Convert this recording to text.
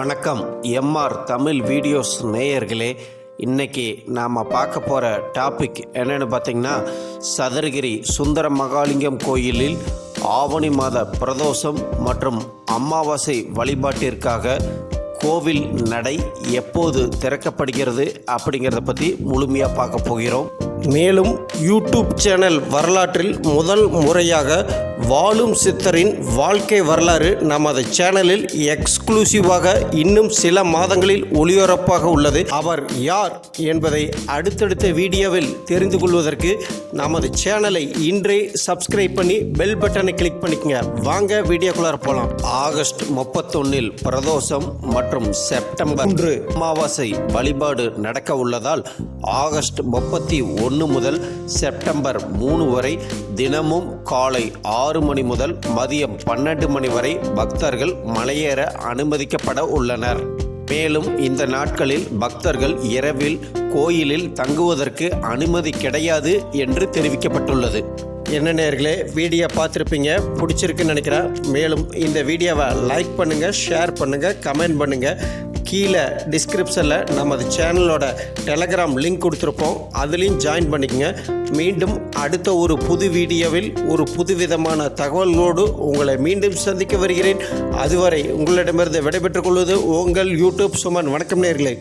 வணக்கம் MR Tamil videos நேயர்களே. இன்றைக்கி நாம் பார்க்க போகிற டாபிக் என்னென்னு பார்த்திங்கன்னா, சதுரகிரி சுந்தர மகாலிங்கம் கோயிலில் ஆவணி மாத பிரதோஷம் மற்றும் அமாவாசை வழிபாட்டிற்காக கோவில் நடை எப்போது திறக்கப்படுகிறது அப்படிங்கிறத பற்றி முழுமையாக பார்க்க போகிறோம். மேலும் யூடியூப் சேனல் வரலாற்றில் முதல் முறையாக வாழும் சித்தரின் வாழ்க்கை வரலாறு நமது சேனலில் எக்ஸ்க்ளூசிவாக இன்னும் சில மாதங்களில் ஒளிபரப்பாக உள்ளது. அவர் யார் என்பதை அடுத்தடுத்த வீடியோவில் தெரிந்து கொள்வதற்கு நமது சேனலை இன்றே சப்ஸ்கிரைப் பண்ணி பெல் பட்டனை கிளிக் பண்ணிக்கங்க. வாங்க வீடியோக்குள்ளார போகலாம். ஆகஸ்ட் 31 பிரதோஷம் மற்றும் செப்டம்பர் 3 அமாவாசை வழிபாடு நடக்க உள்ளதால் ஆகஸ்ட் 31 முதல் செப்டம்பர் 3 வரை தினமும் காலை 6 மணி முதல் மதியம் 12 மணி வரை பக்தர்கள் மலையேற அனுமதிக்கப்பட உள்ளனர். மேலும் இந்த நாட்களில் பக்தர்கள் இரவில் கோயிலில் தங்குவதற்கு அனுமதி கிடையாது என்று தெரிவிக்கப்பட்டுள்ளது. என்ன நேயர்களே, வீடியோ பார்த்துருப்பீங்க, பிடிச்சிருக்குன்னு நினைக்கிறேன். மேலும் இந்த வீடியோவை லைக் பண்ணுங்கள், ஷேர் பண்ணுங்கள், கமெண்ட் பண்ணுங்கள். கீழே டிஸ்கிரிப்ஷனில் நமது சேனலோட டெலகிராம் லிங்க் கொடுத்துருப்போம், அதுலேயும் ஜாயின் பண்ணிக்கங்க. மீண்டும் அடுத்த ஒரு புது வீடியோவில் ஒரு புதுவிதமான தகவல்களோடு உங்களை மீண்டும் சந்திக்க வருகிறேன். அதுவரை உங்களிடமிருந்து விடைபெற்றுக் கொள்வது உங்கள் யூடியூப் சுமன். வணக்கம் நேயர்களே.